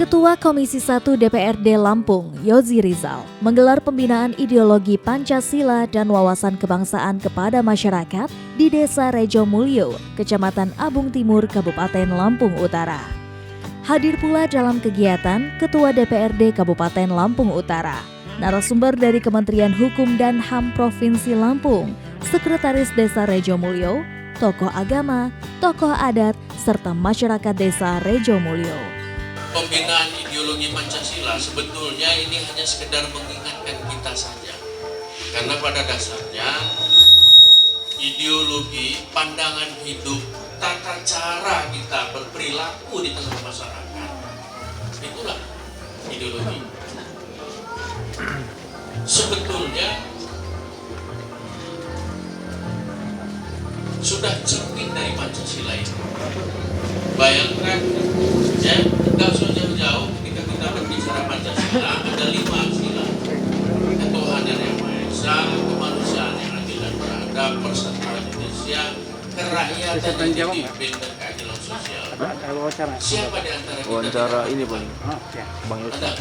Ketua Komisi 1 DPRD Lampung, Yozi Rizal, menggelar pembinaan ideologi Pancasila dan wawasan kebangsaan kepada masyarakat di Desa Rejomulyo, Kecamatan Abung Timur, Kabupaten Lampung Utara. Hadir pula dalam kegiatan Ketua DPRD Kabupaten Lampung Utara, narasumber dari Kementerian Hukum dan HAM Provinsi Lampung, Sekretaris Desa Rejomulyo, tokoh agama, tokoh adat, serta masyarakat Desa Rejomulyo. Pembinaan ideologi Pancasila sebetulnya ini hanya sekedar mengingatkan kita saja. Karena pada dasarnya ideologi, pandangan hidup, tata cara kita berperilaku di tengah masyarakat, itulah ideologi. Sebetulnya sudah cermin dari Pancasila itu. Bayangkan, ya, tidak usah jauh-jauh ketika kita berbicara Pancasila, ada 5 sila: ketuhanan yang Maha Esa, kemanusiaan yang adil dan beradab, persatuan Indonesia, kerakyatan yang dipimpin dan keadilan sosial. Siapa di antara kita? Wawancara ini Bang. Bang Yusuf. Ada?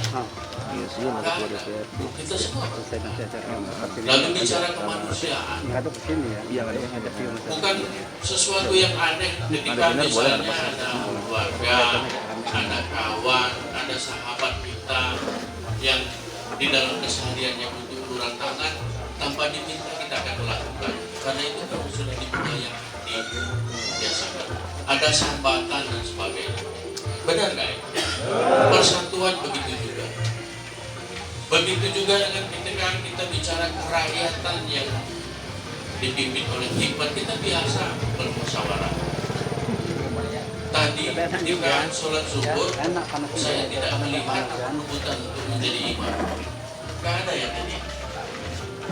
Iya sih, Mas Ketua DPRD. Kita semua. Lalu bicara kemanusiaan, bukan sesuatu yang aneh ketika misalnya ada keluarga, ada kawan, ada sahabat kita yang di dalam kesehariannya butuh uluran tangan, tanpa diminta kita akan melakukan. Karena itu kalau sudah dibudayakan hati, biasakan ada sambatan dan sebagainya. Benar nggak ya? Persatuan begitu juga. Begitu juga dengan ketika kita bicara kerakyatan yang dipimpin oleh hikmat, kita biasa bermusyawarah. Tadi ketika sholat zuhur, saya tidak melihat kebutuhan untuk menjadi imam. Gak ada yang tadi.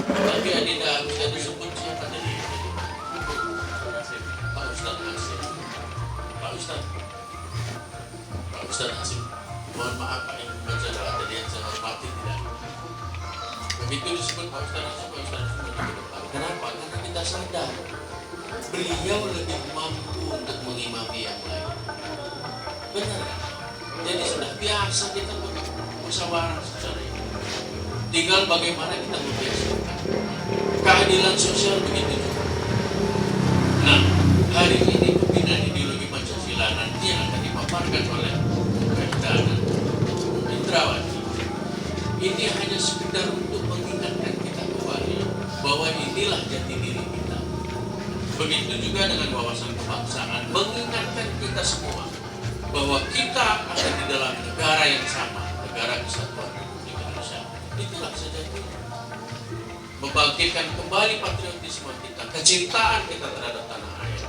Tapi Adinda bisa disebut siapa tadi? Pak Ustadz Hasim. Pak Ustadz Hasim. Mohon maaf Pak yang membaca doa tadi yang saya hormati tidak. Begitu disebut Pak Ustadz Hasim ke depan. Kenapa? Karena kita sadar beliau lebih mampu untuk mengimami yang lain. Benar kan? Jadi sudah biasa kita bermusyawarah secara ini. Tinggal bagaimana kita membiasakan. Keadilan sosial begitu juga. Nah, hari ini pembinaan ideologi Pancasila nanti yang akan dipaparkan oleh Rekda dan Indrawati. Ini hanya sekedar untuk mengingatkan kita kembali bahwa inilah jati diri kita. Begitu juga dengan wawasan kebangsaan, mengingatkan kita semua bahwa kita ada di dalam negara yang sama, negara kesatuan Republik Indonesia. Itulah sejatinya. Membangkitkan kembali patriotisme kita, kecintaan kita terhadap tanah air.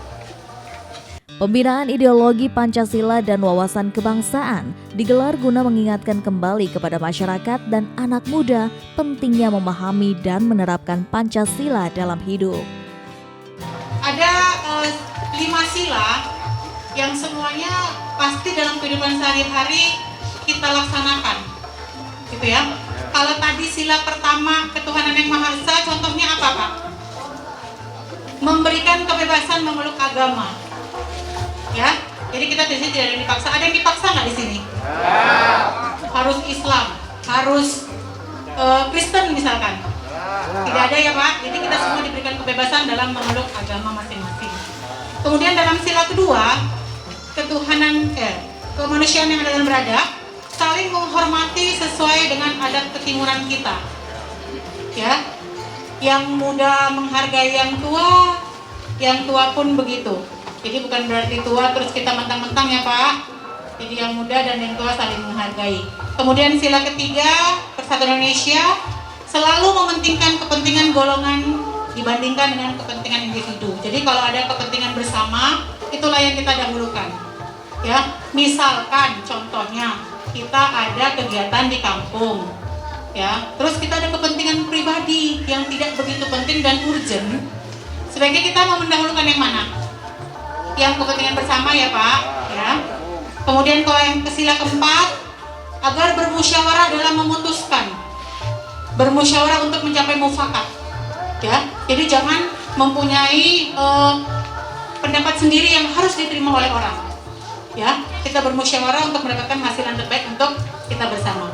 Pembinaan ideologi Pancasila dan wawasan kebangsaan digelar guna mengingatkan kembali kepada masyarakat dan anak muda pentingnya memahami dan menerapkan Pancasila dalam hidup. Ada 5 sila yang semuanya pasti dalam kehidupan sehari-hari kita laksanakan, gitu ya. Kalau tadi sila pertama ketuhanan yang Maha Esa, contohnya apa Pak? Memberikan kebebasan memeluk agama. Ya, jadi kita di sini tidak ada yang dipaksa. Ada yang dipaksa nggak di sini? Harus Islam, harus Kristen misalkan. Tidak ada ya Pak. Jadi kita semua diberikan kebebasan dalam memeluk agama masing-masing. Kemudian dalam sila kedua, ketuhanan kemanusiaan yang ada dan beradab, saling menghormati sesuai dengan adat ketimuran kita. Ya, yang muda menghargai yang tua pun begitu. Jadi bukan berarti tua terus kita mentang-mentang ya Pak. Jadi yang muda dan yang tua saling menghargai. Kemudian sila ketiga, Persatuan Indonesia selalu mementingkan kepentingan golongan dibandingkan dengan kepentingan individu. Jadi kalau ada kepentingan bersama, itulah yang kita dahulukan. Ya, misalkan contohnya kita ada kegiatan di kampung. Ya, terus kita ada kepentingan pribadi yang tidak begitu penting dan urgent. Sebaiknya kita mau mendahulukan yang mana? Yang kepentingan bersama ya Pak, ya. Kemudian kalau yang sila keempat, agar bermusyawarah dalam memutuskan, bermusyawarah untuk mencapai mufakat, ya. Jadi jangan mempunyai pendapat sendiri yang harus diterima oleh orang, ya. kita bermusyawarah untuk mendapatkan hasil yang terbaik untuk kita bersama.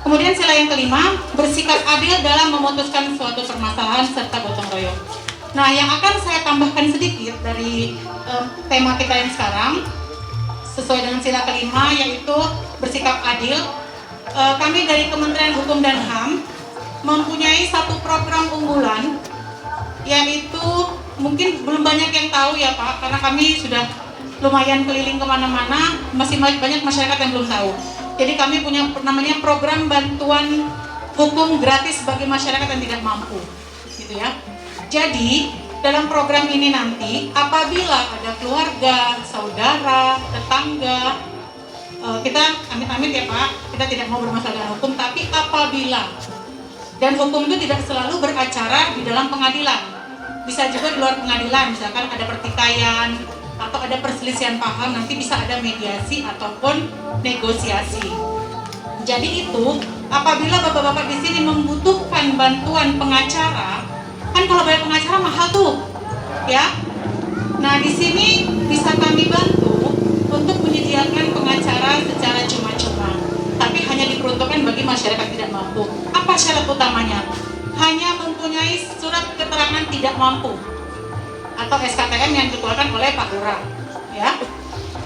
Kemudian sila yang kelima, bersikap adil dalam memutuskan suatu permasalahan serta gotong royong. Nah, yang akan saya tambahkan sedikit dari tema kita yang sekarang, sesuai dengan sila kelima, yaitu bersikap adil. Kami dari Kementerian Hukum dan HAM mempunyai satu program unggulan, yaitu mungkin belum banyak yang tahu ya Pak, karena kami sudah lumayan keliling kemana-mana, masih banyak masyarakat yang belum tahu. Jadi kami punya namanya program bantuan hukum gratis bagi masyarakat yang tidak mampu, gitu ya. Jadi dalam program ini nanti, apabila ada keluarga, saudara, tetangga, kita amit-amit ya Pak, kita tidak mau bermasalah dengan hukum, tapi apabila, dan hukum itu tidak selalu beracara di dalam pengadilan, bisa juga di luar pengadilan, misalkan ada pertikaian atau ada perselisihan paham, nanti bisa ada mediasi ataupun negosiasi. Jadi itu, apabila bapak-bapak di sini membutuhkan bantuan pengacara, kan kalau bayar pengacara mahal tuh, ya. Nah di sini bisa kami bantu untuk menyediakan pengacara secara cuma-cuma, tapi hanya diperuntukkan bagi masyarakat tidak mampu. Apa syarat utamanya? Hanya mempunyai surat keterangan tidak mampu atau SKTM yang dikeluarkan oleh Pak Lurah, ya.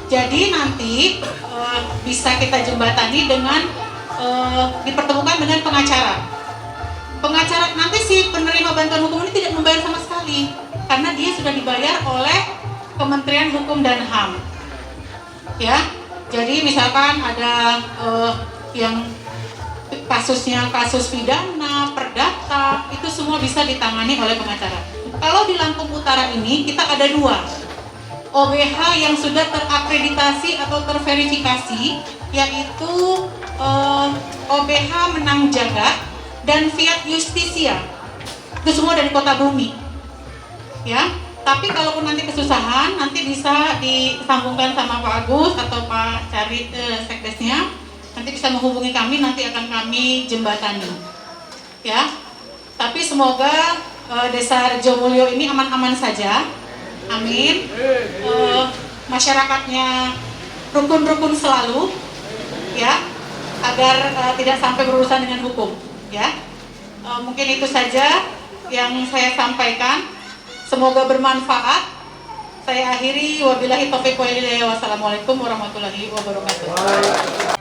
Jadi nanti bisa kita jembatani dengan dipertemukan dengan pengacara. Pengacara nanti si penerima bantuan hukum ini tidak membayar sama sekali, karena dia sudah dibayar oleh Kementerian Hukum dan HAM, ya. Jadi misalkan ada yang kasusnya kasus pidana, perdata, itu semua bisa ditangani oleh pengacara. Kalau di Lampung Utara ini kita ada 2 OBH yang sudah terakreditasi atau terverifikasi, yaitu OBH Menang Jagat dan Fiat Justisia. Itu semua dari Kota Bumi, ya. Tapi kalaupun nanti kesusahan, nanti bisa disambungkan sama Pak Agus atau Pak Cari Sekdesnya. Nanti bisa menghubungi kami, nanti akan kami jembatani, ya. Tapi semoga Desa Rejomulyo ini aman-aman saja, amin. Masyarakatnya rukun-rukun selalu, ya, agar tidak sampai berurusan dengan hukum, ya. Mungkin itu saja yang saya sampaikan. Semoga bermanfaat. Saya akhiri, wabillahi taufiq wal hidayah. Wassalamualaikum warahmatullahi wabarakatuh.